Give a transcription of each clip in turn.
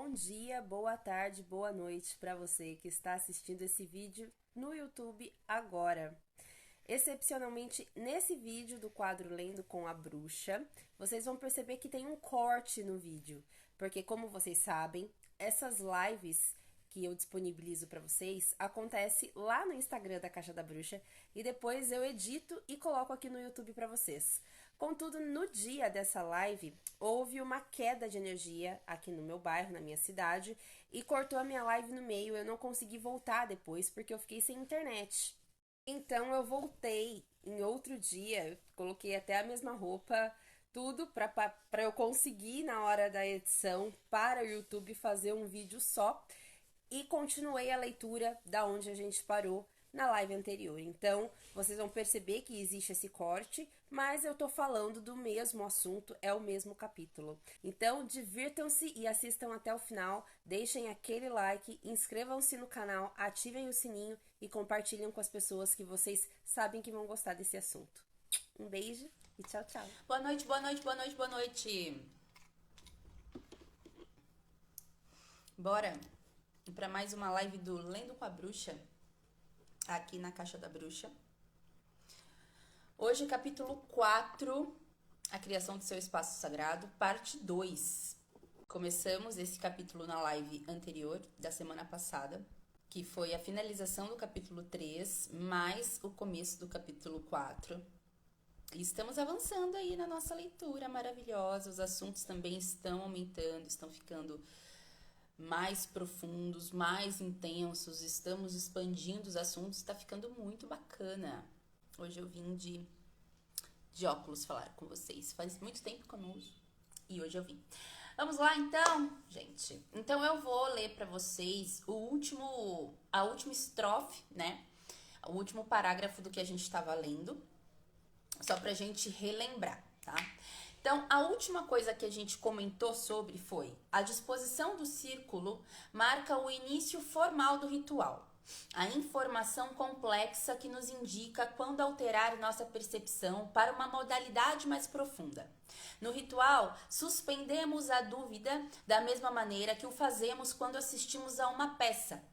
Bom dia, boa tarde, boa noite para você que está assistindo esse vídeo no YouTube agora. Excepcionalmente, nesse vídeo do quadro Lendo com a Bruxa, vocês vão perceber que tem um corte no vídeo, porque como vocês sabem, essas lives que eu disponibilizo para vocês acontece lá no Instagram da Caixa da Bruxa e depois eu edito e coloco aqui no YouTube para vocês. Contudo, no dia dessa live, houve uma queda de energia aqui no meu bairro, na minha cidade, e cortou a minha live no meio. Eu não consegui voltar depois porque eu fiquei sem internet. Então eu voltei em outro dia, eu coloquei até a mesma roupa, tudo para eu conseguir na hora da edição para o YouTube fazer um vídeo só e continuei a leitura da onde a gente parou na live anterior. Então, vocês vão perceber que existe esse corte, mas eu tô falando do mesmo assunto, é o mesmo capítulo. Então, divirtam-se e assistam até o final, deixem aquele like, inscrevam-se no canal, ativem o sininho e compartilhem com as pessoas que vocês sabem que vão gostar desse assunto. Um beijo e tchau, tchau. Boa noite, boa noite, boa noite, boa noite. Bora para mais uma live do Lendo com a Bruxa, aqui na Caixa da Bruxa. Hoje, capítulo 4, a criação do seu espaço sagrado, parte 2. Começamos esse capítulo na live anterior, da semana passada, que foi a finalização do capítulo 3, mais o começo do capítulo 4. E estamos avançando aí na nossa leitura maravilhosa, os assuntos também estão aumentando, estão ficando mais profundos, mais intensos, estamos expandindo os assuntos, está ficando muito bacana. Hoje eu vim de óculos falar com vocês, faz muito tempo que eu não uso e hoje eu vim. Vamos lá então, gente. Então eu vou ler para vocês a última estrofe, né? O último parágrafo do que a gente estava lendo, só pra gente relembrar, tá? Então, a última coisa que a gente comentou sobre foi: a disposição do círculo marca o início formal do ritual, a informação complexa que nos indica quando alterar nossa percepção para uma modalidade mais profunda. No ritual, suspendemos a dúvida da mesma maneira que o fazemos quando assistimos a uma peça.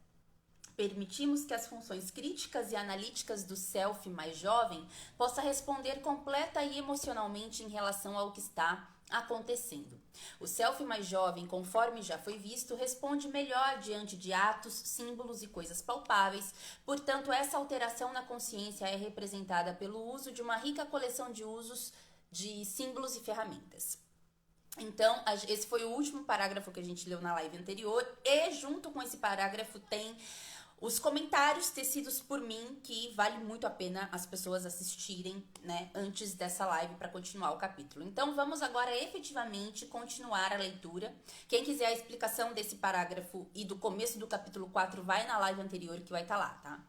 Permitimos que as funções críticas e analíticas do self mais jovem possa responder completa e emocionalmente em relação ao que está acontecendo. O self mais jovem, conforme já foi visto, responde melhor diante de atos, símbolos e coisas palpáveis. Portanto, essa alteração na consciência é representada pelo uso de uma rica coleção de usos de símbolos e ferramentas. Então, esse foi o último parágrafo que a gente leu na live anterior, e junto com esse parágrafo tem os comentários tecidos por mim, que vale muito a pena as pessoas assistirem, né, antes dessa live para continuar o capítulo. Então, vamos agora efetivamente continuar a leitura. Quem quiser a explicação desse parágrafo e do começo do capítulo 4, vai na live anterior que vai estar lá, tá?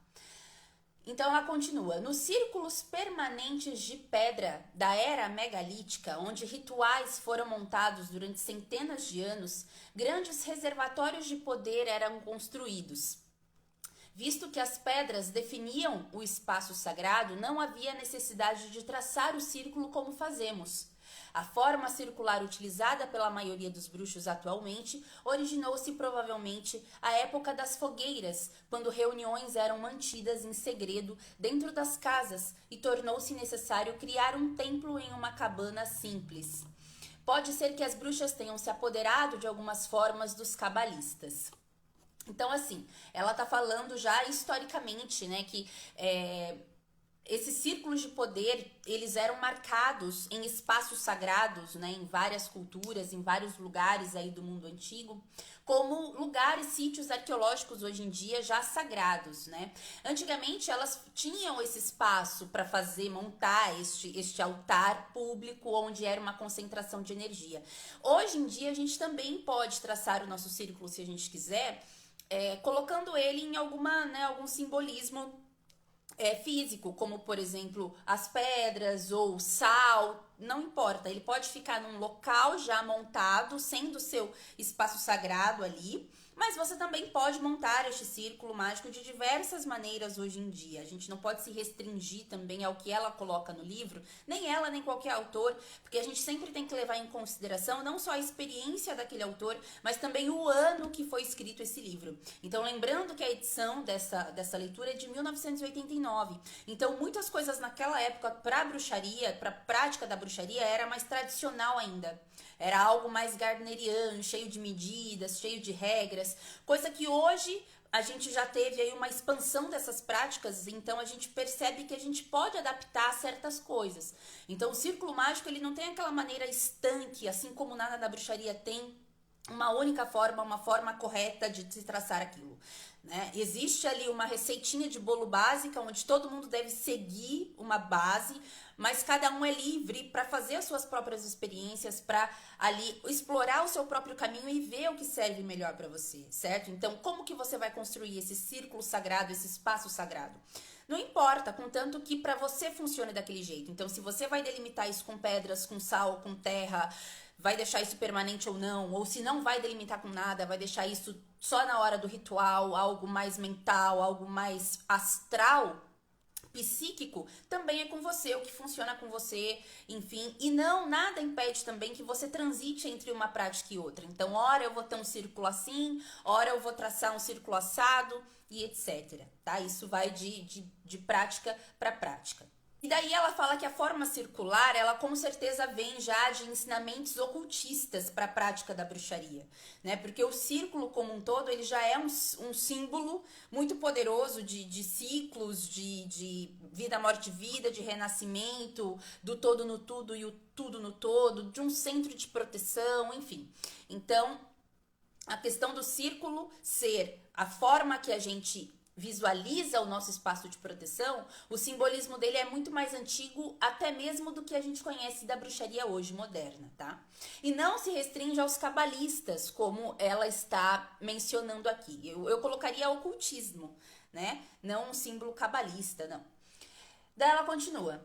Então ela continua: nos círculos permanentes de pedra da era megalítica, onde rituais foram montados durante centenas de anos, grandes reservatórios de poder eram construídos. Visto que as pedras definiam o espaço sagrado, não havia necessidade de traçar o círculo como fazemos. A forma circular utilizada pela maioria dos bruxos atualmente originou-se provavelmente à época das fogueiras, quando reuniões eram mantidas em segredo dentro das casas e tornou-se necessário criar um templo em uma cabana simples. Pode ser que as bruxas tenham se apoderado de algumas formas dos cabalistas. Então, assim, ela tá falando já historicamente, né, que esses círculos de poder, eles eram marcados em espaços sagrados, né, em várias culturas, em vários lugares aí do mundo antigo, como lugares, sítios arqueológicos hoje em dia já sagrados, né? Antigamente elas tinham esse espaço para montar este altar público onde era uma concentração de energia. Hoje em dia a gente também pode traçar o nosso círculo se a gente quiser, colocando ele em algum simbolismo físico, como por exemplo as pedras ou sal, não importa, ele pode ficar num local já montado, sendo seu espaço sagrado ali, Mas você também pode montar este círculo mágico de diversas maneiras hoje em dia. A gente não pode se restringir também ao que ela coloca no livro, nem ela, nem qualquer autor, porque a gente sempre tem que levar em consideração não só a experiência daquele autor, mas também o ano que foi escrito esse livro. Então, lembrando que a edição dessa leitura é de 1989. Então, muitas coisas naquela época para a bruxaria, para a prática da bruxaria, era mais tradicional ainda. Era algo mais gardneriano, cheio de medidas, cheio de regras, coisa que hoje a gente já teve aí uma expansão dessas práticas, então a gente percebe que a gente pode adaptar certas coisas. Então o círculo mágico, ele não tem aquela maneira estanque, assim como nada da bruxaria tem uma única forma, uma forma correta de se traçar aquilo, né? Existe ali uma receitinha de bolo básica, onde todo mundo deve seguir uma base, mas cada um é livre para fazer as suas próprias experiências, para ali explorar o seu próprio caminho e ver o que serve melhor para você, certo? Então, como que você vai construir esse círculo sagrado, esse espaço sagrado? Não importa, contanto que para você funcione daquele jeito. Então, se você vai delimitar isso com pedras, com sal, com terra, vai deixar isso permanente ou não, ou se não vai delimitar com nada, vai deixar isso só na hora do ritual, algo mais mental, algo mais astral, psíquico, também é com você, o que funciona com você, enfim, e não, nada impede também que você transite entre uma prática e outra. Então, ora eu vou ter um círculo assim, ora eu vou traçar um círculo assado e etc, tá? Isso vai de prática para prática. E daí ela fala que a forma circular, ela com certeza vem já de ensinamentos ocultistas para a prática da bruxaria, né? Porque o círculo como um todo, ele já é um símbolo muito poderoso de ciclos, de vida, morte, vida, de renascimento, do todo no tudo e o tudo no todo, de um centro de proteção, enfim. Então, a questão do círculo ser a forma que a gente visualiza o nosso espaço de proteção, o simbolismo dele é muito mais antigo até mesmo do que a gente conhece da bruxaria hoje moderna, tá? E não se restringe aos cabalistas, como ela está mencionando aqui. Eu colocaria ocultismo, né? Não um símbolo cabalista, não. Daí ela continua.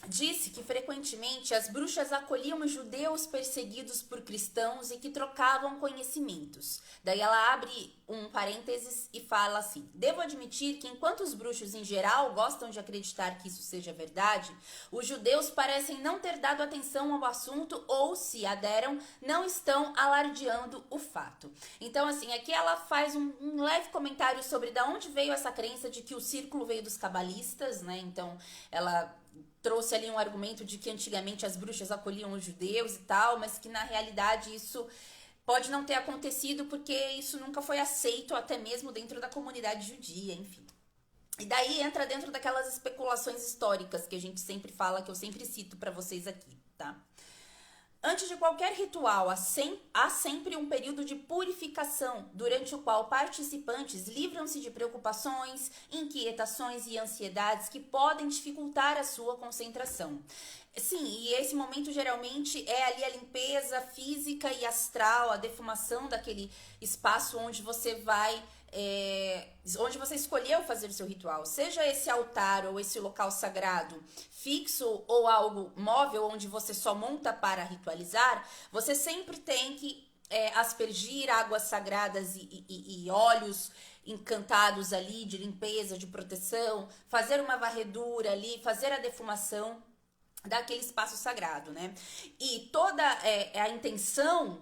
Disse que frequentemente as bruxas acolhiam judeus perseguidos por cristãos e que trocavam conhecimentos. Daí ela abre um parênteses e fala assim: devo admitir que enquanto os bruxos em geral gostam de acreditar que isso seja verdade, os judeus parecem não ter dado atenção ao assunto ou, se a deram, não estão alardeando o fato. Então, assim, aqui ela faz um leve comentário sobre de onde veio essa crença de que o círculo veio dos cabalistas, né? Então, ela trouxe ali um argumento de que antigamente as bruxas acolhiam os judeus e tal, mas que na realidade isso pode não ter acontecido porque isso nunca foi aceito até mesmo dentro da comunidade judia, enfim. E daí entra dentro daquelas especulações históricas que a gente sempre fala, que eu sempre cito para vocês aqui, tá? Antes de qualquer ritual, há sempre um período de purificação, durante o qual participantes livram-se de preocupações, inquietações e ansiedades que podem dificultar a sua concentração. Sim, e esse momento geralmente é ali a limpeza física e astral, a defumação daquele espaço onde você vai... onde você escolheu fazer o seu ritual, seja esse altar ou esse local sagrado fixo ou algo móvel onde você só monta para ritualizar, você sempre tem que aspergir águas sagradas e óleos encantados ali de limpeza, de proteção, fazer uma varredura ali, fazer a defumação daquele espaço sagrado, né? E toda a intenção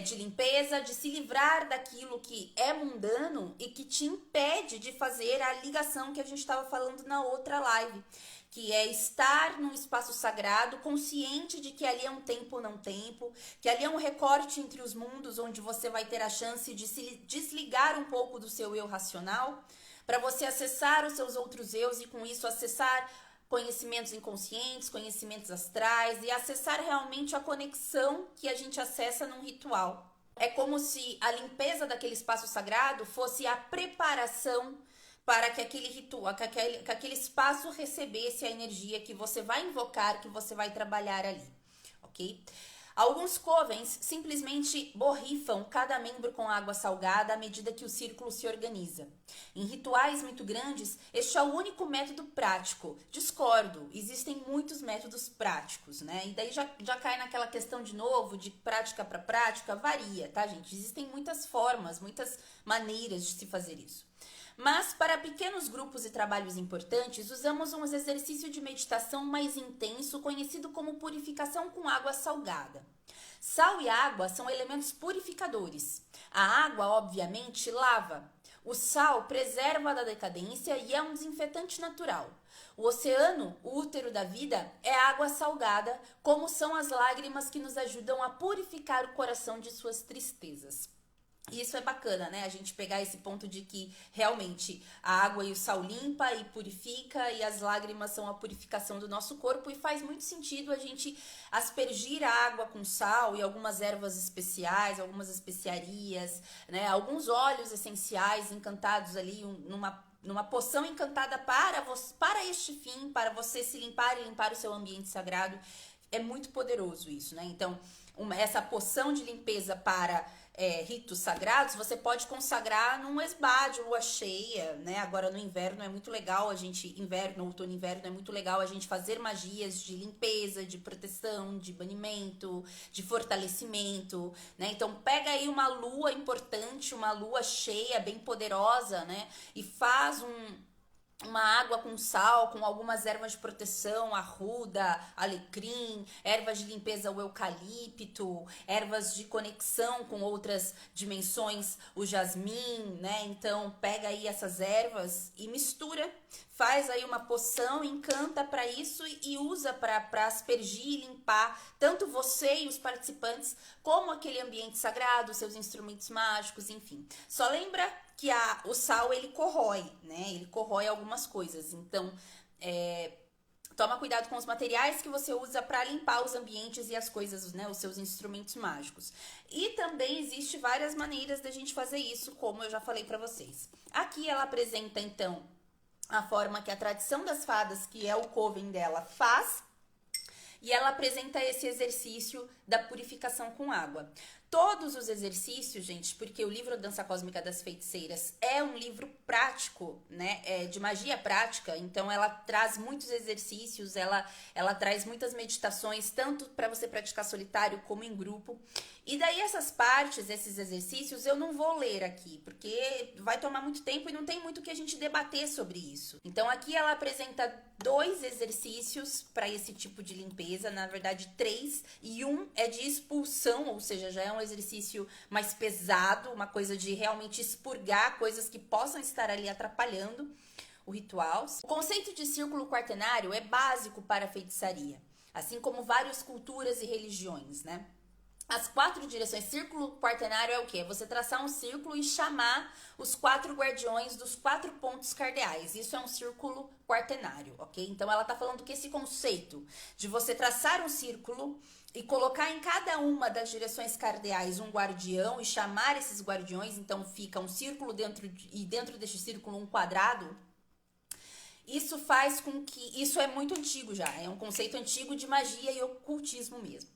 de limpeza, de se livrar daquilo que é mundano e que te impede de fazer a ligação que a gente estava falando na outra live, que é estar num espaço sagrado, consciente de que ali é um tempo não tempo, que ali é um recorte entre os mundos, onde você vai ter a chance de se desligar um pouco do seu eu racional, para você acessar os seus outros eus e com isso acessar conhecimentos inconscientes, conhecimentos astrais e acessar realmente a conexão que a gente acessa num ritual. É como se a limpeza daquele espaço sagrado fosse a preparação para que aquele ritual, que aquele espaço recebesse a energia que você vai invocar, que você vai trabalhar ali, ok? Alguns covens simplesmente borrifam cada membro com água salgada à medida que o círculo se organiza. Em rituais muito grandes, este é o único método prático. Discordo, existem muitos métodos práticos, né? E daí já cai naquela questão de novo, de prática para prática, varia, tá, gente? Existem muitas formas, muitas maneiras de se fazer isso. Mas, para pequenos grupos e trabalhos importantes, usamos um exercício de meditação mais intenso, conhecido como purificação com água salgada. Sal e água são elementos purificadores. A água, obviamente, lava. O sal preserva da decadência e é um desinfetante natural. O oceano, o útero da vida, é água salgada, como são as lágrimas que nos ajudam a purificar o coração de suas tristezas. E isso é bacana, né? A gente pegar esse ponto de que realmente a água e o sal limpa e purifica e as lágrimas são a purificação do nosso corpo e faz muito sentido a gente aspergir a água com sal e algumas ervas especiais, algumas especiarias, né? Alguns óleos essenciais encantados ali numa poção encantada para este fim, para você se limpar e limpar o seu ambiente sagrado. É muito poderoso isso, né? Então, essa poção de limpeza para ritos sagrados, você pode consagrar num esbá de lua cheia, né? Agora no inverno é muito legal outono e inverno é muito legal a gente fazer magias de limpeza, de proteção, de banimento, de fortalecimento, né? Então pega aí uma lua importante, uma lua cheia bem poderosa, né? E faz uma água com sal, com algumas ervas de proteção, arruda, alecrim, ervas de limpeza, o eucalipto, ervas de conexão com outras dimensões, o jasmim, né? Então pega aí essas ervas e mistura, faz aí uma poção, encanta para isso e usa para aspergir e limpar tanto você e os participantes, como aquele ambiente sagrado, seus instrumentos mágicos, enfim. Só lembra que o sal, ele corrói, né? Ele corrói algumas coisas. Então, toma cuidado com os materiais que você usa para limpar os ambientes e as coisas, né? Os seus instrumentos mágicos. E também existe várias maneiras da gente fazer isso, como eu já falei para vocês. Aqui ela apresenta, então, a forma que a tradição das fadas, que é o coven dela, faz. E ela apresenta esse exercício da purificação com água. Todos os exercícios, gente, porque o livro Dança Cósmica das Feiticeiras é um livro prático, né? De magia prática. Então, ela traz muitos exercícios, ela traz muitas meditações, tanto para você praticar solitário como em grupo. E daí, essas partes, esses exercícios, eu não vou ler aqui, porque vai tomar muito tempo e não tem muito que a gente debater sobre isso. Então, aqui ela apresenta 2 exercícios para esse tipo de limpeza, na verdade 3, e um é de expulsão, ou seja, já é um exercício mais pesado, uma coisa de realmente expurgar coisas que possam estar ali atrapalhando o ritual. O conceito de círculo quaternário é básico para a feitiçaria, assim como várias culturas e religiões, né? As 4 direções, círculo quaternário é o quê? É você traçar um círculo e chamar os 4 guardiões dos 4 pontos cardeais. Isso é um círculo quaternário, ok? Então, ela tá falando que esse conceito de você traçar um círculo e colocar em cada uma das direções cardeais um guardião e chamar esses guardiões, então fica um círculo dentro deste círculo um quadrado. Isso faz com que... Isso é muito antigo já, é um conceito antigo de magia e ocultismo mesmo.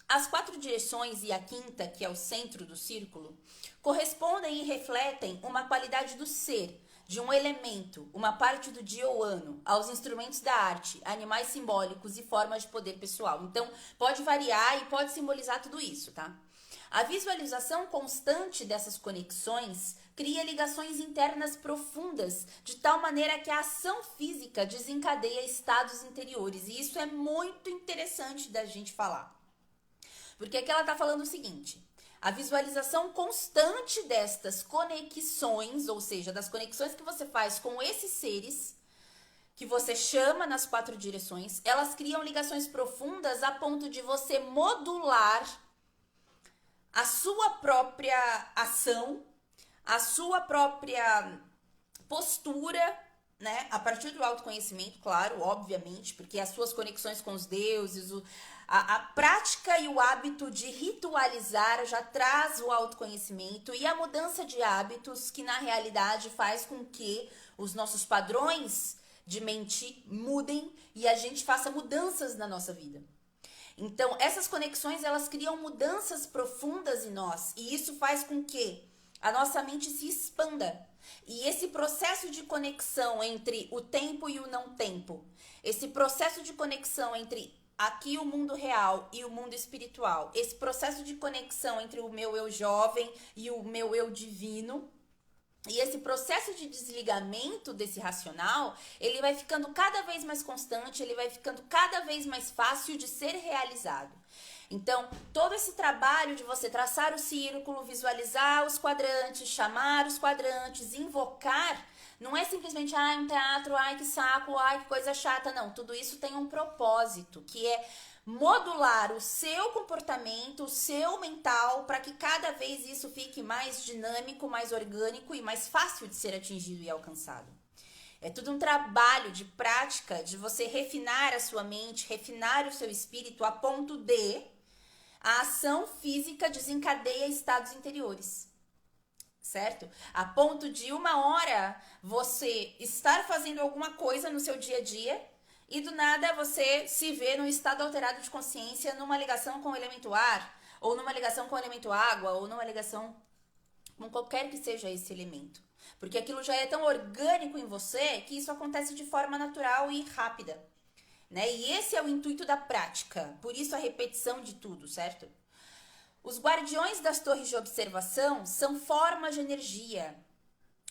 As 4 direções e a quinta, que é o centro do círculo, correspondem e refletem uma qualidade do ser, de um elemento, uma parte do dia ou ano, aos instrumentos da arte, animais simbólicos e formas de poder pessoal. Então, pode variar e pode simbolizar tudo isso, tá? A visualização constante dessas conexões cria ligações internas profundas, de tal maneira que a ação física desencadeia estados interiores. E isso é muito interessante da gente falar. Porque aqui ela está falando o seguinte: a visualização constante destas conexões, ou seja, das conexões que você faz com esses seres, que você chama nas 4 direções, elas criam ligações profundas a ponto de você modular a sua própria ação, a sua própria postura, né? A partir do autoconhecimento, claro, obviamente, porque as suas conexões com os deuses, a prática e o hábito de ritualizar já traz o autoconhecimento e a mudança de hábitos que na realidade faz com que os nossos padrões de mente mudem e a gente faça mudanças na nossa vida. Então, essas conexões, elas criam mudanças profundas em nós. E isso faz com que a nossa mente se expanda. E esse processo de conexão entre o tempo e o não tempo, esse processo de conexão entre aqui o mundo real e o mundo espiritual, esse processo de conexão entre o meu eu jovem e o meu eu divino, e esse processo de desligamento desse racional, ele vai ficando cada vez mais constante, ele vai ficando cada vez mais fácil de ser realizado. Então, todo esse trabalho de você traçar o círculo, visualizar os quadrantes, chamar os quadrantes, invocar, não é simplesmente, um teatro, que saco, que coisa chata, não. Tudo isso tem um propósito, que é modular o seu comportamento, o seu mental, para que cada vez isso fique mais dinâmico, mais orgânico e mais fácil de ser atingido e alcançado. É tudo um trabalho de prática, de você refinar a sua mente, refinar o seu espírito a ponto de a ação física desencadeia estados interiores, certo? A ponto de uma hora você estar fazendo alguma coisa no seu dia a dia e do nada você se vê num estado alterado de consciência, numa ligação com o elemento ar, ou numa ligação com o elemento água, ou numa ligação com qualquer que seja esse elemento. Porque aquilo já é tão orgânico em você que isso acontece de forma natural e rápida, né? E esse é o intuito da prática, por isso a repetição de tudo, certo? Os guardiões das torres de observação são formas de energia.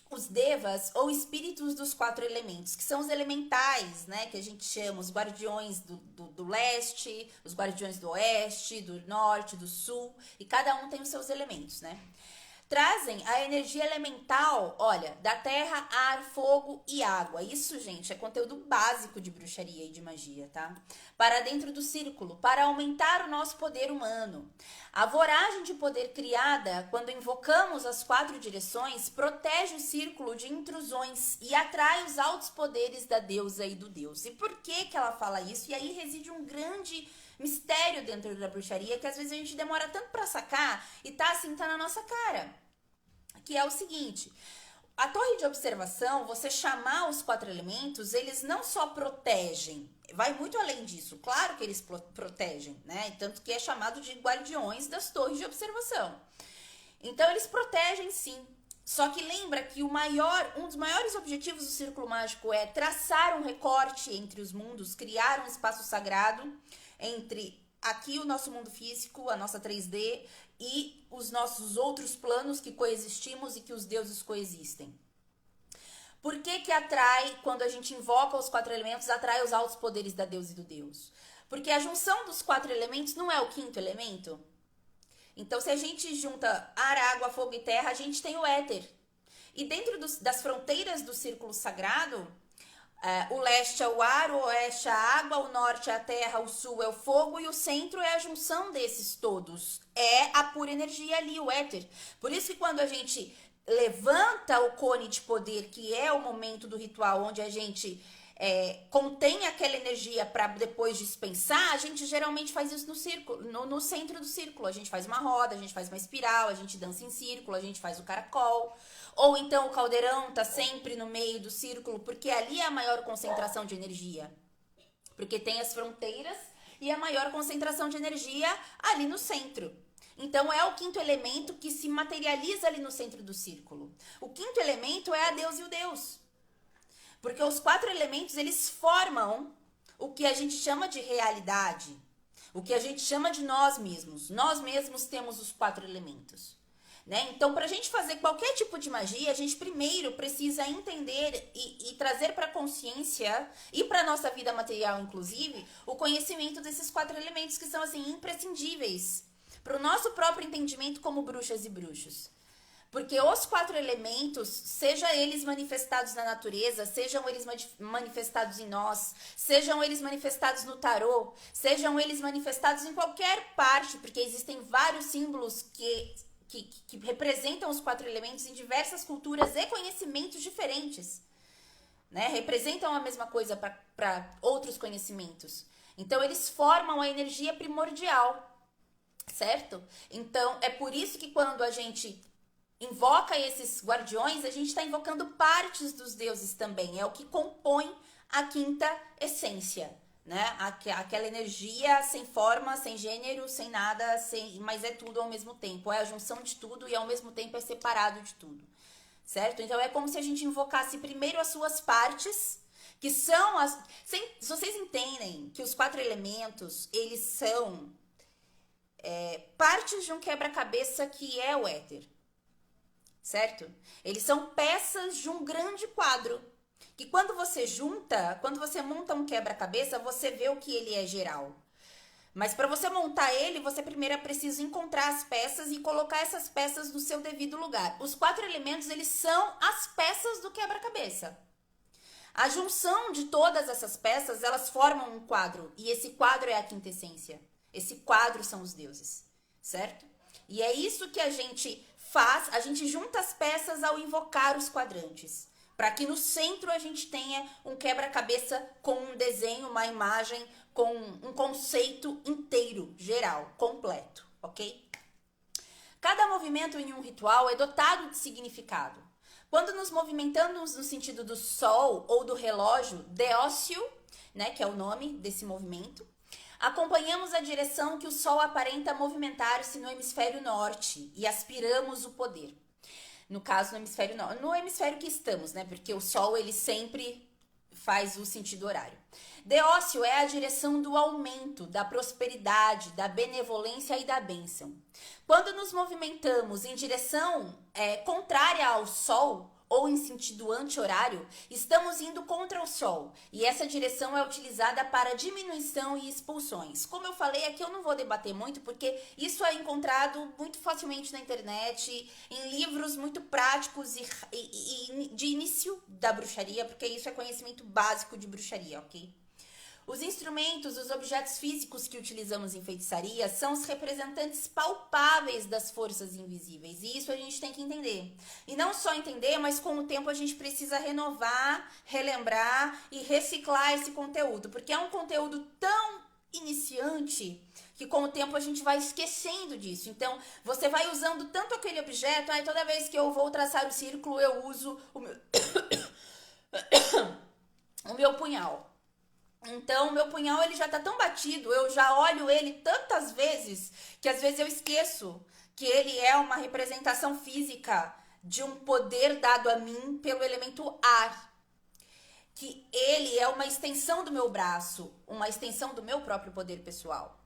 Os devas, ou espíritos dos 4 elementos, que são os elementais, né? Que a gente chama os guardiões do leste, os guardiões do oeste, do norte, do sul, e cada um tem os seus elementos, né? Trazem a energia elemental, olha, da terra, ar, fogo e água. Isso, gente, é conteúdo básico de bruxaria e de magia, tá? Para dentro do círculo, para aumentar o nosso poder humano. A voragem de poder criada, quando invocamos as 4 direções, protege o círculo de intrusões e atrai os altos poderes da deusa e do deus. E por que que ela fala isso? E aí reside um grande mistério dentro da bruxaria que às vezes a gente demora tanto para sacar e tá na nossa cara. Que é o seguinte: a torre de observação, você chamar os 4 elementos, eles não só protegem, vai muito além disso. Claro que eles protegem, né? Tanto que é chamado de guardiões das torres de observação. Então eles protegem sim. Só que lembra que um dos maiores objetivos do Círculo Mágico é traçar um recorte entre os mundos, criar um espaço sagrado entre aqui o nosso mundo físico, a nossa 3D e os nossos outros planos que coexistimos e que os deuses coexistem. Por que que atrai, quando a gente invoca os 4 elementos, atrai os altos poderes da deusa e do deus? Porque a junção dos 4 elementos não é o 5º elemento? Então, se a gente junta ar, água, fogo e terra, a gente tem o éter. E dentro das fronteiras do círculo sagrado, o leste é o ar, o oeste é a água, o norte é a terra, o sul é o fogo e o centro é a junção desses todos. É a pura energia ali, o éter. Por isso que quando a gente levanta o cone de poder, que é o momento do ritual onde a gente contém aquela energia para depois dispensar, a gente geralmente faz isso no círculo, no centro do círculo. A gente faz uma roda, a gente faz uma espiral, a gente dança em círculo, a gente faz o caracol. Ou então o caldeirão tá sempre no meio do círculo, porque ali é a maior concentração de energia. Porque tem as fronteiras e a maior concentração de energia ali no centro. Então é o 5º elemento que se materializa ali no centro do círculo. O 5º elemento é a deusa e o deus. Porque os 4 elementos, eles formam o que a gente chama de realidade. O que a gente chama de nós mesmos. Nós mesmos temos os 4 elementos. Né? Então, para a gente fazer qualquer tipo de magia, a gente primeiro precisa entender e trazer para a consciência e para a nossa vida material, inclusive, o conhecimento desses 4 elementos que são assim imprescindíveis para o nosso próprio entendimento como bruxas e bruxos. Porque os 4 elementos, seja eles manifestados na natureza, sejam eles manifestados em nós, sejam eles manifestados no tarô, sejam eles manifestados em qualquer parte, porque existem vários símbolos que representam os 4 elementos em diversas culturas e conhecimentos diferentes, né? Representam a mesma coisa para outros conhecimentos. Então, eles formam a energia primordial, certo? Então, é por isso que quando a gente invoca esses guardiões, a gente está invocando partes dos deuses também. É o que compõe a 5ª essência, né? Aquela energia sem forma, sem gênero, sem nada, mas é tudo ao mesmo tempo. É a junção de tudo e ao mesmo tempo é separado de tudo, certo? Então é como se a gente invocasse primeiro as suas partes, que são as... Se vocês entendem que os 4 elementos, eles são partes de um quebra-cabeça que é o éter, certo? Eles são peças de um grande quadro, que quando você monta um quebra-cabeça, você vê o que ele é geral. Mas para você montar ele, você primeiro é preciso encontrar as peças e colocar essas peças no seu devido lugar. Os 4 elementos, eles são as peças do quebra-cabeça. A junção de todas essas peças, elas formam um quadro. E esse quadro é a quintessência. Esse quadro são os deuses, certo? E é isso que a gente faz, a gente junta as peças ao invocar os quadrantes. Para que no centro a gente tenha um quebra-cabeça com um desenho, uma imagem, com um conceito inteiro, geral, completo, ok? Cada movimento em um ritual é dotado de significado. Quando nos movimentamos no sentido do sol ou do relógio, Deócio, né, que é o nome desse movimento, acompanhamos a direção que o sol aparenta movimentar-se no hemisfério norte e aspiramos o poder. No caso, no hemisfério norte, no hemisfério que estamos, né? Porque o sol, ele sempre faz o sentido horário. Deócio é a direção do aumento, da prosperidade, da benevolência e da bênção. Quando nos movimentamos em direção contrária ao sol, ou em sentido anti-horário, estamos indo contra o sol. E essa direção é utilizada para diminuição e expulsões. Como eu falei, aqui eu não vou debater muito, porque isso é encontrado muito facilmente na internet, em livros muito práticos e de início da bruxaria, porque isso é conhecimento básico de bruxaria, ok? Os instrumentos, os objetos físicos que utilizamos em feitiçaria são os representantes palpáveis das forças invisíveis. E isso a gente tem que entender. E não só entender, mas com o tempo a gente precisa renovar, relembrar e reciclar esse conteúdo. Porque é um conteúdo tão iniciante que com o tempo a gente vai esquecendo disso. Então, você vai usando tanto aquele objeto, toda vez que eu vou traçar o círculo, eu uso o meu, o meu punhal. Então, o meu punhal, ele já tá tão batido, eu já olho ele tantas vezes, que às vezes eu esqueço que ele é uma representação física de um poder dado a mim pelo elemento ar. Que ele é uma extensão do meu braço, uma extensão do meu próprio poder pessoal.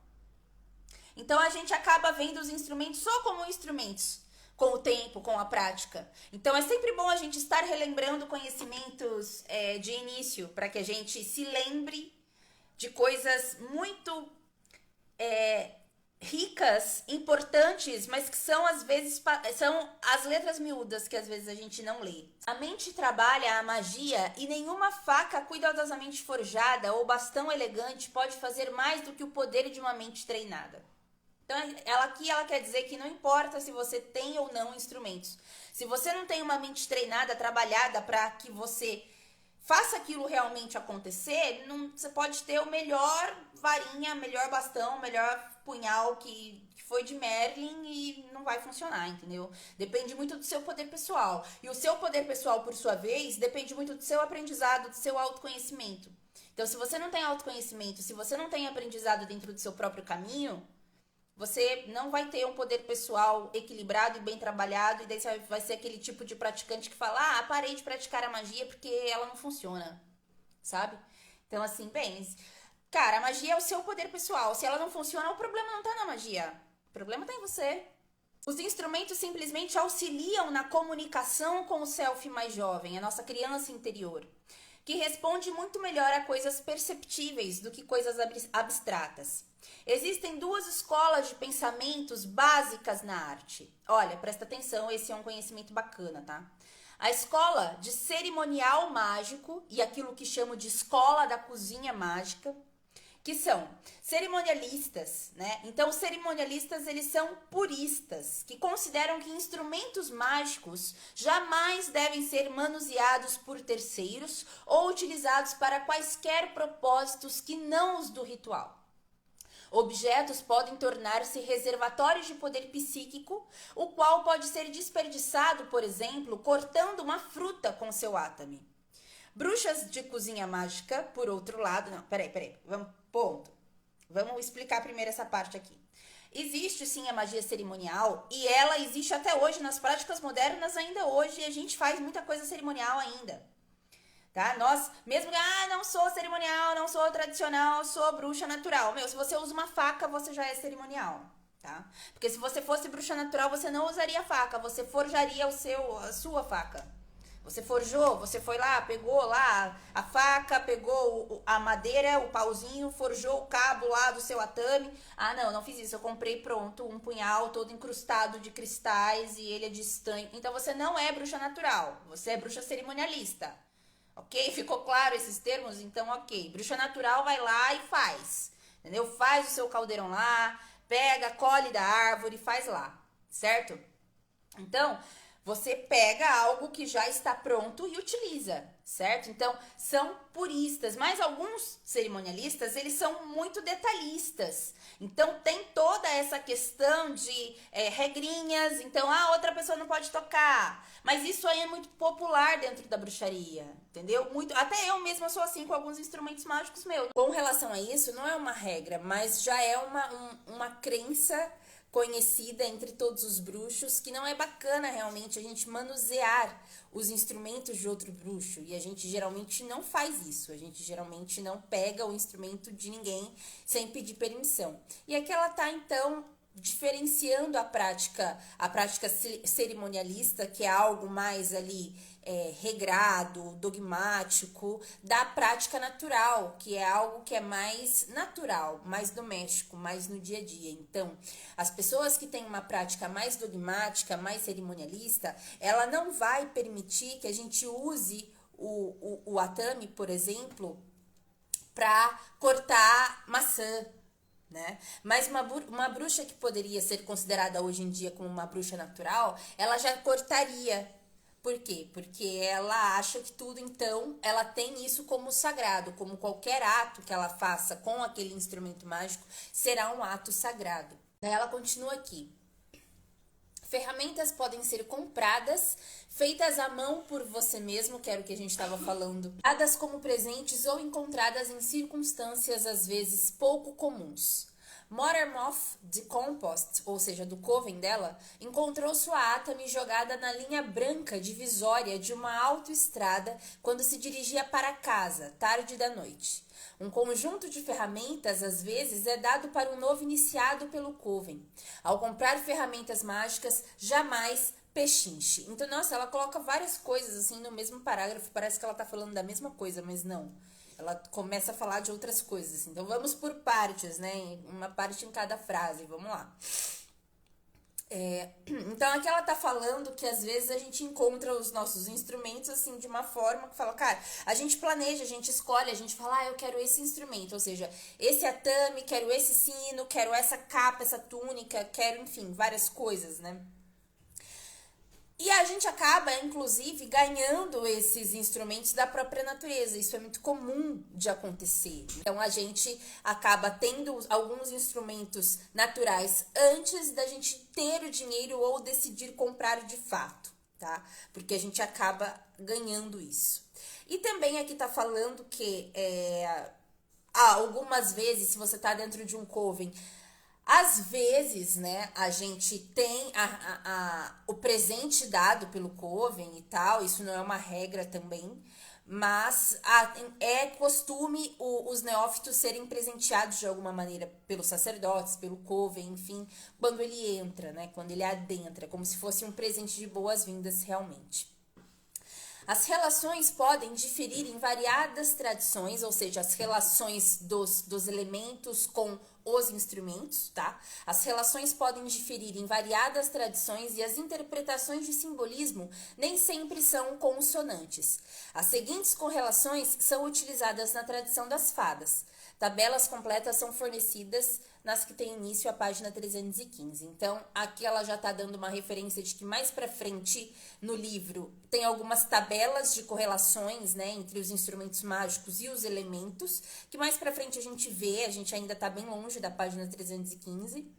Então, a gente acaba vendo os instrumentos só como instrumentos, com o tempo, com a prática. Então, é sempre bom a gente estar relembrando conhecimentos de início, para que a gente se lembre de coisas muito ricas, importantes, mas que são, às vezes, são as letras miúdas que às vezes a gente não lê. A mente trabalha a magia e nenhuma faca cuidadosamente forjada ou bastão elegante pode fazer mais do que o poder de uma mente treinada. Então, ela quer dizer que não importa se você tem ou não instrumentos. Se você não tem uma mente treinada, trabalhada para que você faça aquilo realmente acontecer, você pode ter o melhor varinha, melhor bastão, melhor punhal que foi de Merlin e não vai funcionar, entendeu? Depende muito do seu poder pessoal. E o seu poder pessoal, por sua vez, depende muito do seu aprendizado, do seu autoconhecimento. Então, se você não tem autoconhecimento, se você não tem aprendizado dentro do seu próprio caminho, você não vai ter um poder pessoal equilibrado e bem trabalhado, e daí você vai ser aquele tipo de praticante que fala, parei de praticar a magia porque ela não funciona, sabe? Então, assim, cara, a magia é o seu poder pessoal. Se ela não funciona, o problema não tá na magia. O problema tá em você. Os instrumentos simplesmente auxiliam na comunicação com o self mais jovem, a nossa criança interior, que responde muito melhor a coisas perceptíveis do que coisas abstratas. Existem 2 escolas de pensamentos básicas na arte. Olha, presta atenção, esse é um conhecimento bacana, tá? A escola de cerimonial mágico e aquilo que chamo de escola da cozinha mágica, que são cerimonialistas, né? Então, os cerimonialistas, eles são puristas, que consideram que instrumentos mágicos jamais devem ser manuseados por terceiros ou utilizados para quaisquer propósitos que não os do ritual. Objetos podem tornar-se reservatórios de poder psíquico, o qual pode ser desperdiçado, por exemplo, cortando uma fruta com seu átame. Bruxas de cozinha mágica, por outro lado... Não, peraí. Vamos explicar primeiro essa parte aqui. Existe sim a magia cerimonial e ela existe até hoje nas práticas modernas ainda hoje e a gente faz muita coisa cerimonial ainda. Tá? Nós, mesmo não sou cerimonial, não sou tradicional, sou bruxa natural. Se você usa uma faca, você já é cerimonial, tá? Porque se você fosse bruxa natural, você não usaria faca, você forjaria a sua faca. Você forjou, você foi lá, pegou lá a faca, pegou a madeira, o pauzinho, forjou o cabo lá do seu atame. Não fiz isso, eu comprei pronto um punhal todo incrustado de cristais e ele é de estanho. Então você não é bruxa natural, você é bruxa cerimonialista. Ok? Ficou claro esses termos? Então, ok. Bruxa natural vai lá e faz. Entendeu? Faz o seu caldeirão lá, pega, colhe da árvore, faz lá. Certo? Então, você pega algo que já está pronto e utiliza, certo? Então, são puristas, mas alguns cerimonialistas, eles são muito detalhistas. Então, tem toda essa questão de regrinhas, então, outra pessoa não pode tocar. Mas isso aí é muito popular dentro da bruxaria, entendeu? Até eu mesma sou assim com alguns instrumentos mágicos meus. Com relação a isso, não é uma regra, mas já é uma crença conhecida entre todos os bruxos, que não é bacana realmente a gente manusear os instrumentos de outro bruxo, e a gente geralmente não faz isso, a gente geralmente não pega o instrumento de ninguém sem pedir permissão. E aqui ela tá, então, diferenciando a prática cerimonialista, que é algo mais ali regrado, dogmático, da prática natural, que é algo que é mais natural, mais doméstico, mais no dia a dia. Então, as pessoas que têm uma prática mais dogmática, mais cerimonialista, ela não vai permitir que a gente use o atame, por exemplo, para cortar maçã, né? Mas uma bruxa que poderia ser considerada hoje em dia como uma bruxa natural, ela já cortaria. Por quê? Porque ela acha que tudo, então, ela tem isso como sagrado, como qualquer ato que ela faça com aquele instrumento mágico será um ato sagrado. Daí ela continua aqui. Ferramentas podem ser compradas, feitas à mão por você mesmo, que era o que a gente estava falando, dadas como presentes ou encontradas em circunstâncias às vezes pouco comuns. Mothermoth de Compost, ou seja, do coven dela, encontrou sua atame jogada na linha branca divisória de uma autoestrada quando se dirigia para casa, tarde da noite. Um conjunto de ferramentas, às vezes, é dado para um novo iniciado pelo coven. Ao comprar ferramentas mágicas, jamais pechinche. Então, nossa, ela coloca várias coisas assim no mesmo parágrafo, parece que ela tá falando da mesma coisa, mas não. Ela começa a falar de outras coisas. Então, vamos por partes, né? Uma parte em cada frase. Vamos lá. Então, aqui ela tá falando que, às vezes, a gente encontra os nossos instrumentos, assim, de uma forma que fala, cara, a gente planeja, a gente escolhe, a gente fala, eu quero esse instrumento. Ou seja, esse atame, quero esse sino, quero essa capa, essa túnica, quero, enfim, várias coisas, né? E a gente acaba, inclusive, ganhando esses instrumentos da própria natureza. Isso é muito comum de acontecer. Então, a gente acaba tendo alguns instrumentos naturais antes da gente ter o dinheiro ou decidir comprar de fato, tá? Porque a gente acaba ganhando isso. E também aqui tá falando que algumas vezes, se você tá dentro de um coven, às vezes, né, a gente tem o presente dado pelo coven e tal, isso não é uma regra também, mas é costume os neófitos serem presenteados de alguma maneira pelos sacerdotes, pelo coven, enfim, quando ele entra, né, quando ele adentra, como se fosse um presente de boas-vindas realmente. As relações podem diferir em variadas tradições, ou seja, as relações dos elementos com os instrumentos, tá? As relações podem diferir em variadas tradições e as interpretações de simbolismo nem sempre são consonantes. As seguintes correlações são utilizadas na tradição das fadas. Tabelas completas são fornecidas nas que tem início a página 315. Então, aqui ela já está dando uma referência de que mais para frente no livro tem algumas tabelas de correlações, né, entre os instrumentos mágicos e os elementos, que mais para frente a gente vê, a gente ainda está bem longe da página 315.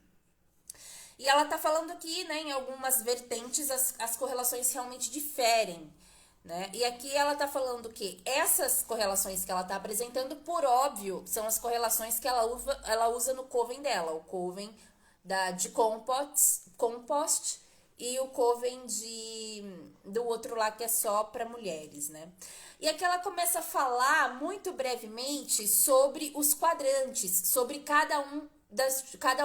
E ela está falando aqui, né, em algumas vertentes as correlações realmente diferem. né? E aqui ela tá falando que essas correlações que ela tá apresentando, por óbvio, são as correlações que ela usa no Coven dela, o Coven de Compost e o Coven do outro lá que é só para mulheres, né? E aqui ela começa a falar muito brevemente sobre os quadrantes, sobre cada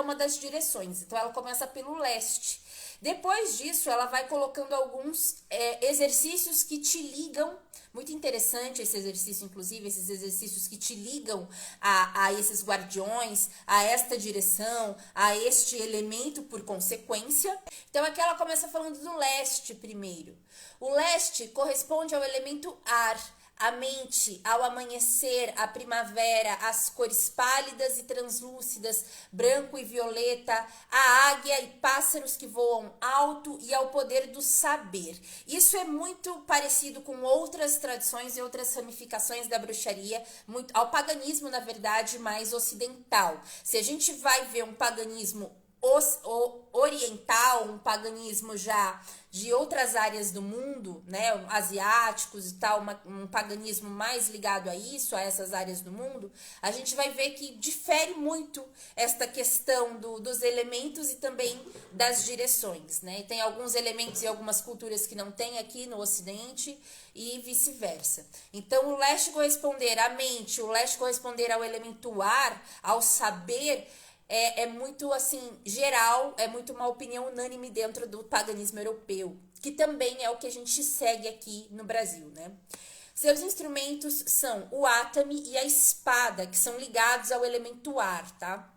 uma das direções. Então ela começa pelo leste. Depois disso, ela vai colocando alguns exercícios que te ligam. Muito interessante esse exercício, inclusive, esses exercícios que te ligam a esses guardiões, a esta direção, a este elemento por consequência. Então aqui ela começa falando do leste primeiro. O leste corresponde ao elemento ar, a mente, ao amanhecer, à primavera, às cores pálidas e translúcidas, branco e violeta, à águia e pássaros que voam alto e ao poder do saber. Isso é muito parecido com outras tradições e outras ramificações da bruxaria, ao paganismo, na verdade, mais ocidental. Se a gente vai ver um paganismo oriental, um paganismo já de outras áreas do mundo, né, asiáticos e tal, um paganismo mais ligado a isso, a essas áreas do mundo, a gente vai ver que difere muito esta questão dos elementos e também das direções, né? E tem alguns elementos e algumas culturas que não tem aqui no Ocidente e vice-versa. Então, o leste corresponder à mente, o leste corresponder ao elemento ar, ao saber, é muito, assim, geral, é muito uma opinião unânime dentro do paganismo europeu, que também é o que a gente segue aqui no Brasil, né? Seus instrumentos são o átame e a espada, que são ligados ao elemento ar, tá?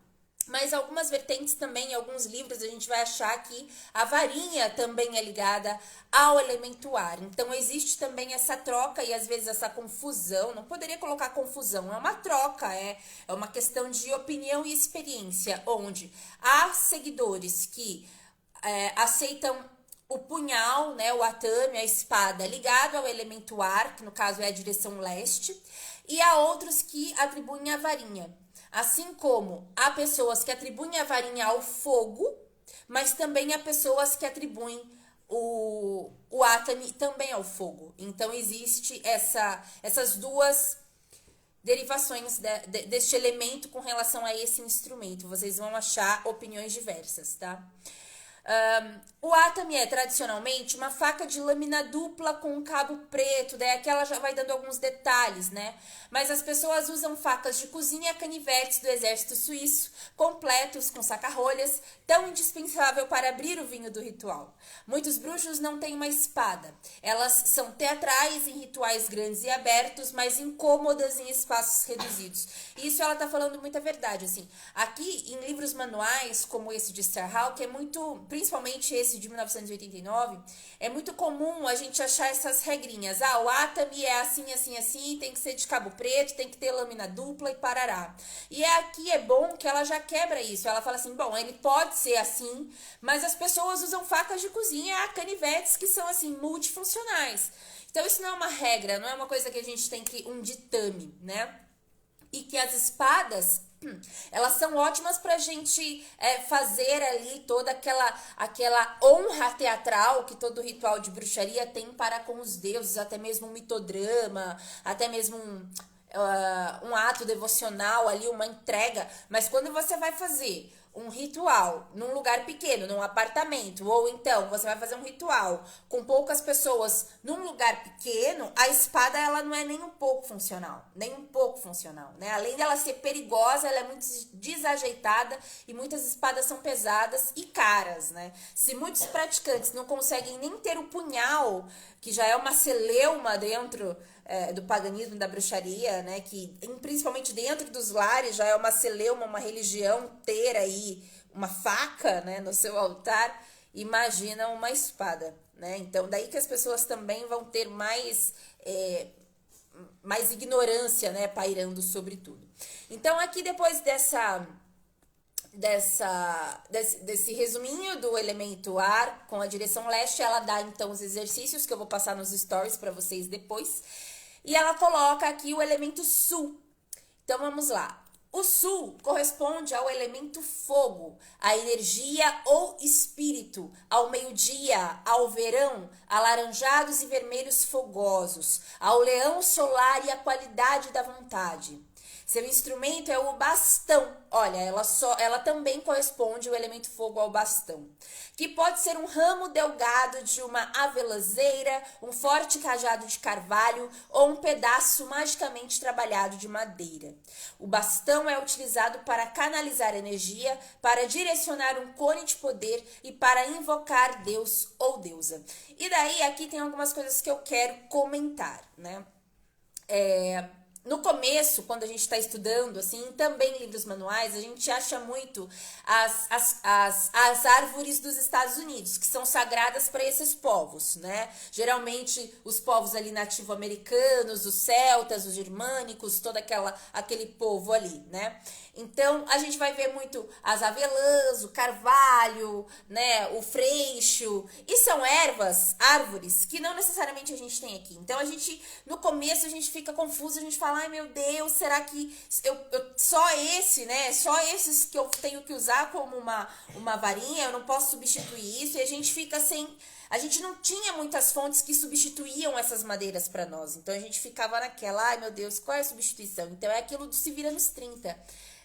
Mas algumas vertentes também, em alguns livros, a gente vai achar que a varinha também é ligada ao elemento ar. Então, existe também essa troca e, às vezes, essa confusão. Não poderia colocar confusão, é uma troca, é uma questão de opinião e experiência, onde há seguidores que aceitam o punhal, né, o atame, a espada, ligado ao elemento ar, que no caso é a direção leste, e há outros que atribuem a varinha. Assim como há pessoas que atribuem a varinha ao fogo, mas também há pessoas que atribuem o átame também ao fogo. Então, existe essas duas derivações deste elemento com relação a esse instrumento. Vocês vão achar opiniões diversas, tá? O átame é tradicionalmente uma faca de lâmina dupla com um cabo preto, daí aqui ela já vai dando alguns detalhes, né? Mas as pessoas usam facas de cozinha canivetes do exército suíço, completos com saca-rolhas, tão indispensável para abrir o vinho do ritual. Muitos bruxos não têm uma espada. Elas são teatrais em rituais grandes e abertos, mas incômodas em espaços reduzidos. E isso ela tá falando muita verdade, assim. Aqui, em livros manuais, como esse de Starhawk, é muito, principalmente esse de 1989, é muito comum a gente achar essas regrinhas. O átame é assim, assim, assim, tem que ser de cabo preto, tem que ter lâmina dupla e parará. E aqui é bom que ela já quebra isso. Ela fala assim, bom, ele pode ser assim, mas as pessoas usam facas de cozinha, canivetes que são, assim, multifuncionais. Então, isso não é uma regra, não é uma coisa que a gente tem que, um ditame, né? E que as espadas, elas são ótimas pra gente fazer ali toda aquela honra teatral que todo ritual de bruxaria tem para com os deuses, até mesmo um mitodrama, até mesmo um ato devocional ali, uma entrega. Mas quando você vai fazer um ritual num lugar pequeno, num apartamento, ou então você vai fazer um ritual com poucas pessoas num lugar pequeno, a espada ela não é nem um pouco funcional, né? Além dela ser perigosa, ela é muito desajeitada e muitas espadas são pesadas e caras, né? Se muitos praticantes não conseguem nem ter o punhal, que já é uma celeuma dentro do paganismo, da bruxaria, né, que principalmente dentro dos lares já é uma celeuma, uma religião ter aí uma faca, né, no seu altar, imagina uma espada, né? Então daí que as pessoas também vão ter mais ignorância, né, pairando sobre tudo. Então aqui depois desse resuminho do elemento ar com a direção leste, ela dá então os exercícios que eu vou passar nos stories para vocês depois. E ela coloca aqui o elemento sul. Então vamos lá. O sul corresponde ao elemento fogo, à energia ou espírito, ao meio-dia, ao verão, alaranjados e vermelhos fogosos, ao leão solar e à qualidade da vontade. Seu instrumento é o bastão. Olha, ela também corresponde o elemento fogo ao bastão, que pode ser um ramo delgado de uma avelazeira, um forte cajado de carvalho ou um pedaço magicamente trabalhado de madeira. O bastão é utilizado para canalizar energia, para direcionar um cone de poder e para invocar Deus ou deusa. E daí aqui tem algumas coisas que eu quero comentar, né? No começo, quando a gente está estudando, assim, também em livros manuais, a gente acha muito as árvores dos Estados Unidos, que são sagradas para esses povos, né? Geralmente, os povos ali nativo-americanos, os celtas, os germânicos, todo aquele povo ali, né? Então, a gente vai ver muito as avelãs, o carvalho, né, o freixo, e são árvores, que não necessariamente a gente tem aqui. Então, no começo, a gente fica confuso, a gente fala, ai meu Deus, será que só esses que eu tenho que usar como uma varinha, eu não posso substituir isso, e a gente fica a gente não tinha muitas fontes que substituíam essas madeiras para nós, então a gente ficava naquela, ai meu Deus, qual é a substituição? Então é aquilo do se vira nos 30,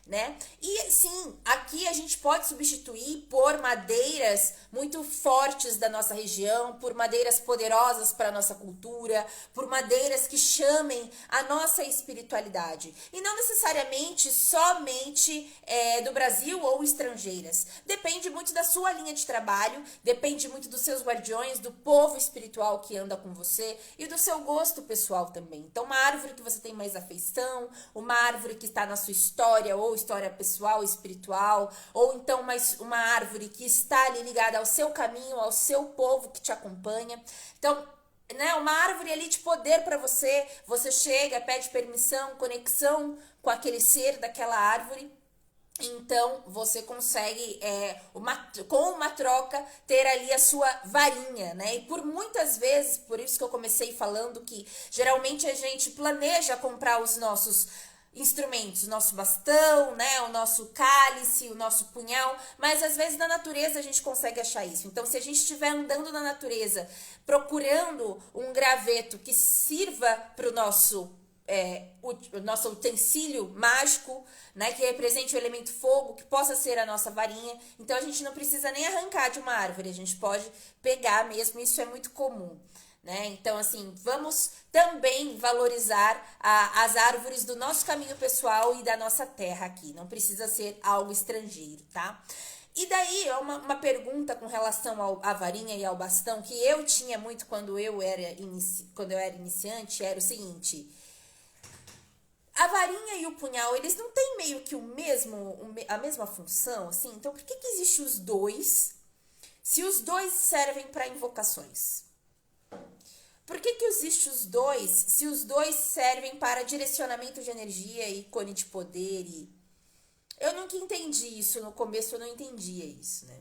né? E sim, aqui a gente pode substituir por madeiras muito fortes da nossa região, por madeiras poderosas para a nossa cultura, por madeiras que chamem a nossa espiritualidade. E não necessariamente somente do Brasil ou estrangeiras. Depende muito da sua linha de trabalho, depende muito dos seus guardiões, do povo espiritual que anda com você e do seu gosto pessoal também. Então, uma árvore que você tem mais afeição, uma árvore que está na sua história ou história pessoal, espiritual, ou então uma árvore que está ali ligada ao seu caminho, ao seu povo que te acompanha. Então, né, uma árvore ali de poder para você, você chega, pede permissão, conexão com aquele ser daquela árvore. Então, você consegue, com uma troca, ter ali a sua varinha, né? E por muitas vezes, por isso que eu comecei falando que geralmente a gente planeja comprar os nossos instrumentos, o nosso bastão, né, o nosso cálice, o nosso punhal, mas às vezes na natureza a gente consegue achar isso. Então, se a gente estiver andando na natureza, procurando um graveto que sirva para o nosso utensílio mágico, né, que represente o elemento fogo, que possa ser a nossa varinha, então a gente não precisa nem arrancar de uma árvore, a gente pode pegar mesmo, isso é muito comum. Né? Então, assim, vamos também valorizar as árvores do nosso caminho pessoal e da nossa terra aqui. Não precisa ser algo estrangeiro, tá? E daí, uma pergunta com relação à varinha e ao bastão, que eu tinha muito quando eu era iniciante, era o seguinte: a varinha e o punhal, eles não têm meio que a mesma função, assim? Então, por que existem os dois, se os dois servem para invocações? Por que existem os dois, se os dois servem para direcionamento de energia e cone de poder? Eu nunca entendi isso, no começo eu não entendia isso, né?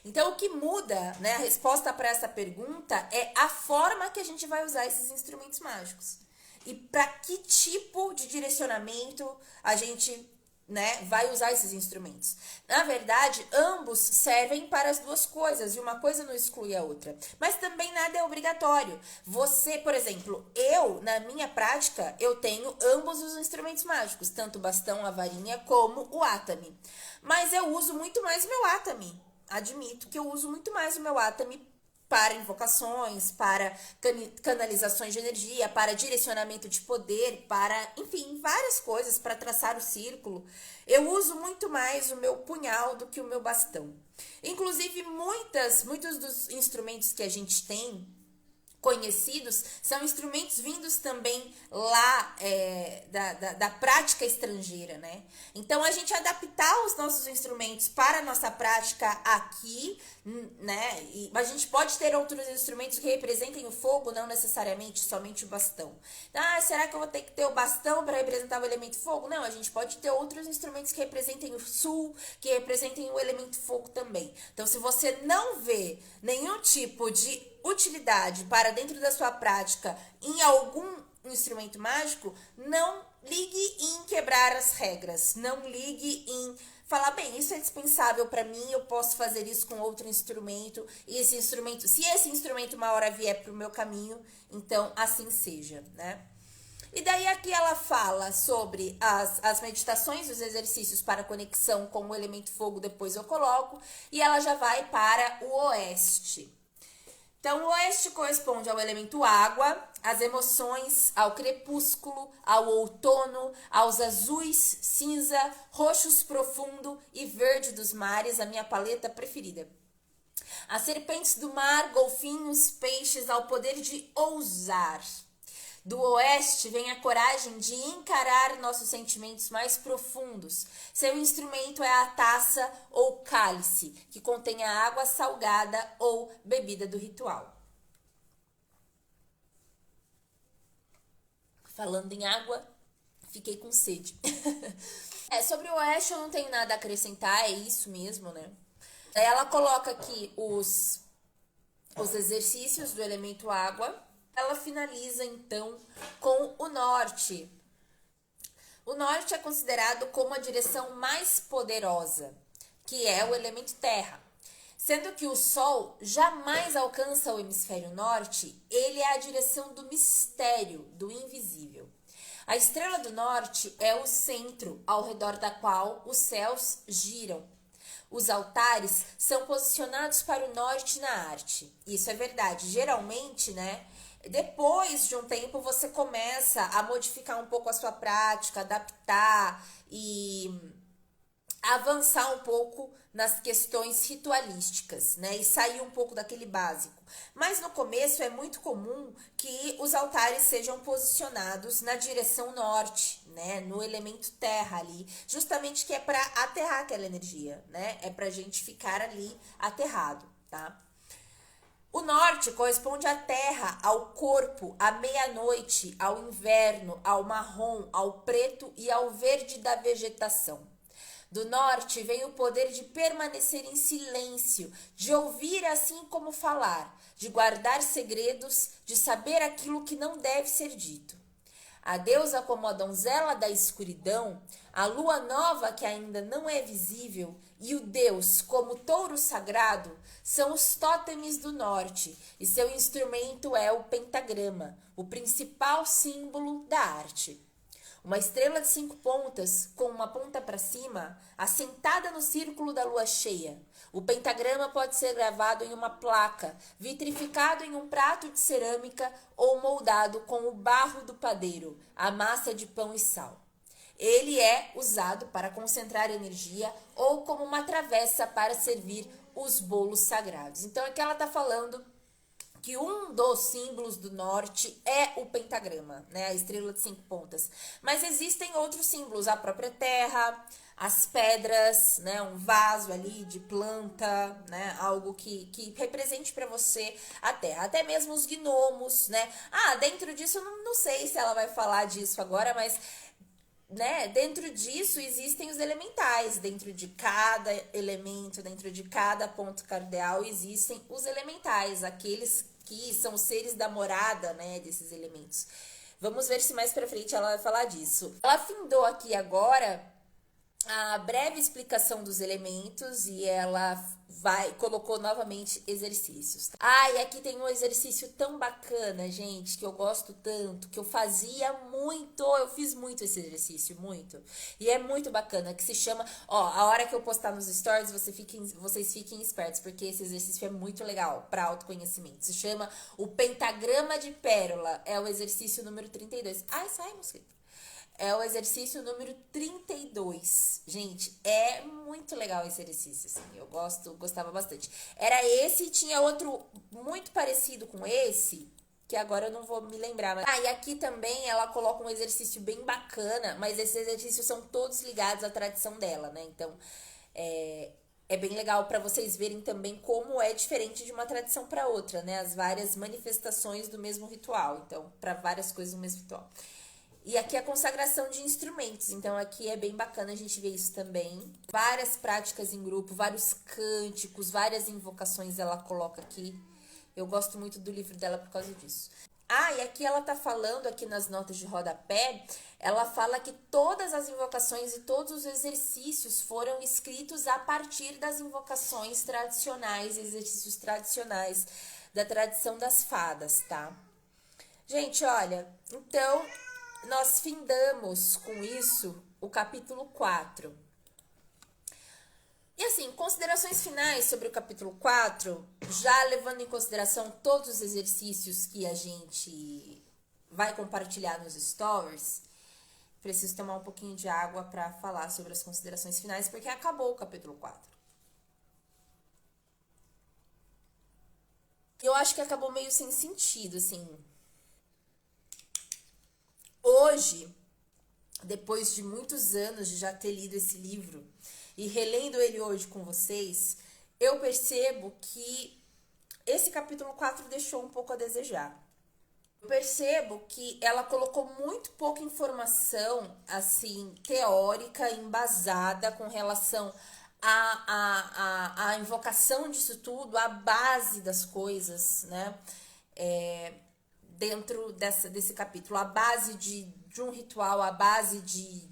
Então, o que muda, né, a resposta para essa pergunta é a forma que a gente vai usar esses instrumentos mágicos. E para que tipo de direcionamento a gente, né, vai usar esses instrumentos. Na verdade, ambos servem para as duas coisas, e uma coisa não exclui a outra. Mas também nada é obrigatório. Você, por exemplo, na minha prática, eu tenho ambos os instrumentos mágicos, tanto o bastão, a varinha, como o atami. Mas eu uso muito mais o meu atami. Admito que eu uso muito mais o meu atami para invocações, para canalizações de energia, para direcionamento de poder, para, enfim, várias coisas, para traçar o círculo. Eu uso muito mais o meu punhal do que o meu bastão. Inclusive, muitos dos instrumentos que a gente tem conhecidos são instrumentos vindos também lá da prática estrangeira, né? Então, a gente adaptar os nossos instrumentos para a nossa prática aqui, né? A gente pode ter outros instrumentos que representem o fogo, não necessariamente somente o bastão. Ah, será que eu vou ter que ter o bastão para representar o elemento fogo? Não, a gente pode ter outros instrumentos que representem o sul, que representem o elemento fogo também. Então, se você não vê nenhum tipo de utilidade para dentro da sua prática em algum instrumento mágico, não ligue em quebrar as regras, não ligue em falar, bem, isso é dispensável para mim, eu posso fazer isso com outro instrumento, e esse instrumento, se esse instrumento uma hora vier pro meu caminho, então assim seja, né? E daí aqui ela fala sobre as meditações, os exercícios para conexão com o elemento fogo, depois eu coloco, e ela já vai para o oeste. Então, o oeste corresponde ao elemento água, às emoções, ao crepúsculo, ao outono, aos azuis, cinza, roxos profundo e verde dos mares, a minha paleta preferida. As serpentes do mar, golfinhos, peixes, ao poder de ousar. Do oeste vem a coragem de encarar nossos sentimentos mais profundos. Seu instrumento é a taça ou cálice, que contém a água salgada ou bebida do ritual. Falando em água, fiquei com sede. Sobre o oeste eu não tenho nada a acrescentar, é isso mesmo, né? Ela coloca aqui os exercícios do elemento água. Ela finaliza, então, com o norte. O norte é considerado como a direção mais poderosa, que é o elemento terra. Sendo que o Sol jamais alcança o hemisfério norte, ele é a direção do mistério, do invisível. A estrela do norte é o centro ao redor da qual os céus giram. Os altares são posicionados para o norte na arte. Isso é verdade. Geralmente, né? Depois de um tempo você começa a modificar um pouco a sua prática, adaptar e avançar um pouco nas questões ritualísticas, né? E sair um pouco daquele básico. Mas no começo é muito comum que os altares sejam posicionados na direção norte, né? No elemento terra ali, justamente que é para aterrar aquela energia, né? É pra gente ficar ali aterrado, tá? O norte corresponde à terra, ao corpo, à meia-noite, ao inverno, ao marrom, ao preto e ao verde da vegetação. Do norte vem o poder de permanecer em silêncio, de ouvir assim como falar, de guardar segredos, de saber aquilo que não deve ser dito. A deusa como a donzela da escuridão, a lua nova que ainda não é visível e o Deus como touro sagrado são os tótemes do norte e seu instrumento é o pentagrama, o principal símbolo da arte. Uma estrela de 5 pontas, com uma ponta para cima, assentada no círculo da lua cheia. O pentagrama pode ser gravado em uma placa, vitrificado em um prato de cerâmica ou moldado com o barro do padeiro, a massa de pão e sal. Ele é usado para concentrar energia ou como uma travessa para servir os bolos sagrados. Então aqui ela está falando que um dos símbolos do norte é o pentagrama, né? A estrela de 5 pontas. Mas existem outros símbolos, a própria terra, as pedras, né? Um vaso ali de planta, né? Algo que represente para você a terra. Até mesmo os gnomos, né? Dentro disso, eu não sei se ela vai falar disso agora, mas né, dentro disso existem os elementais, dentro de cada elemento, dentro de cada ponto cardeal existem os elementais, aqueles que são os seres da morada, né, desses elementos. Vamos ver se mais pra frente ela vai falar disso. Ela findou aqui agora a breve explicação dos elementos e ela colocou novamente exercícios. E aqui tem um exercício tão bacana, gente, que eu gosto tanto, que eu fazia muito, eu fiz muito esse exercício, muito. E é muito bacana, que se chama, a hora que eu postar nos stories, vocês fiquem espertos, porque esse exercício é muito legal para autoconhecimento. Se chama o pentagrama de pérola, é o exercício número 32. Sai, mosquito. É o exercício número 32. Gente, é muito legal esse exercício, assim. Eu gostava bastante. Era esse e tinha outro muito parecido com esse, que agora eu não vou me lembrar. E aqui também ela coloca um exercício bem bacana, mas esses exercícios são todos ligados à tradição dela, né? Então, é bem legal para vocês verem também como é diferente de uma tradição para outra, né? As várias manifestações do mesmo ritual. Então, para várias coisas do mesmo ritual. E aqui a consagração de instrumentos, então aqui é bem bacana a gente ver isso também. Várias práticas em grupo, vários cânticos, várias invocações ela coloca aqui. Eu gosto muito do livro dela por causa disso. Ah, e aqui ela tá falando, aqui nas notas de rodapé, ela fala que todas as invocações e todos os exercícios foram escritos a partir das invocações tradicionais, exercícios tradicionais da tradição das fadas, tá? Gente, olha, então nós findamos com isso o capítulo 4. E assim, considerações finais sobre o capítulo 4, já levando em consideração todos os exercícios que a gente vai compartilhar nos stories, preciso tomar um pouquinho de água para falar sobre as considerações finais, porque acabou o capítulo 4. Eu acho que acabou meio sem sentido, assim. Hoje, depois de muitos anos de já ter lido esse livro e relendo ele hoje com vocês, eu percebo que esse capítulo 4 deixou um pouco a desejar. Eu percebo que ela colocou muito pouca informação, assim, teórica, embasada com relação à invocação disso tudo, à base das coisas, né? Dentro desse capítulo, a base de um ritual, a base de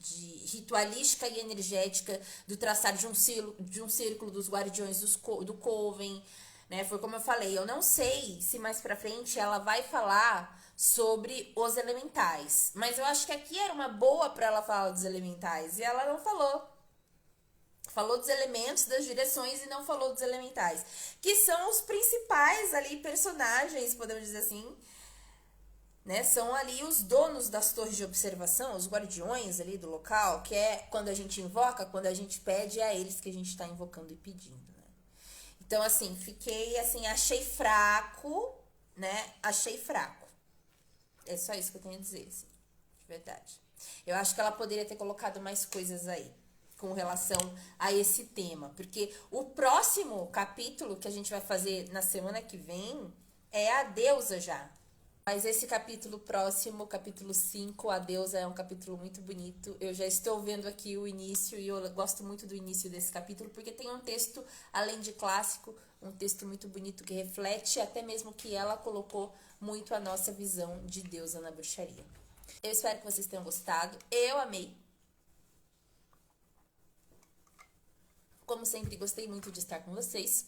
ritualística e energética do traçar de um círculo dos guardiões do Coven, né? Foi como eu falei, eu não sei se mais pra frente ela vai falar sobre os elementais, mas eu acho que aqui era uma boa para ela falar dos elementais e ela não falou. Falou dos elementos, das direções e não falou dos elementais, que são os principais ali personagens, podemos dizer assim, né? São ali os donos das torres de observação, os guardiões ali do local, que é quando a gente invoca, quando a gente pede, é a eles que a gente está invocando e pedindo, né? Então, assim, fiquei assim, achei fraco, né? Achei fraco. É só isso que eu tenho a dizer, assim, de verdade. Eu acho que ela poderia ter colocado mais coisas aí com relação a esse tema, porque o próximo capítulo que a gente vai fazer na semana que vem é a deusa já. Mas esse capítulo próximo, capítulo 5, a deusa, é um capítulo muito bonito. Eu já estou vendo aqui o início e eu gosto muito do início desse capítulo, porque tem um texto, além de clássico, um texto muito bonito que reflete até mesmo que ela colocou muito a nossa visão de deusa na bruxaria. Eu espero que vocês tenham gostado. Eu amei. Como sempre, gostei muito de estar com vocês.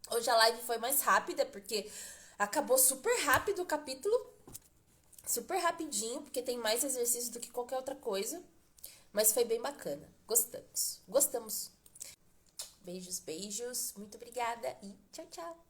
Hoje a live foi mais rápida, porque acabou super rápido o capítulo. Super rapidinho, porque tem mais exercício do que qualquer outra coisa. Mas foi bem bacana. Gostamos. Gostamos. Beijos, beijos. Muito obrigada e tchau, tchau.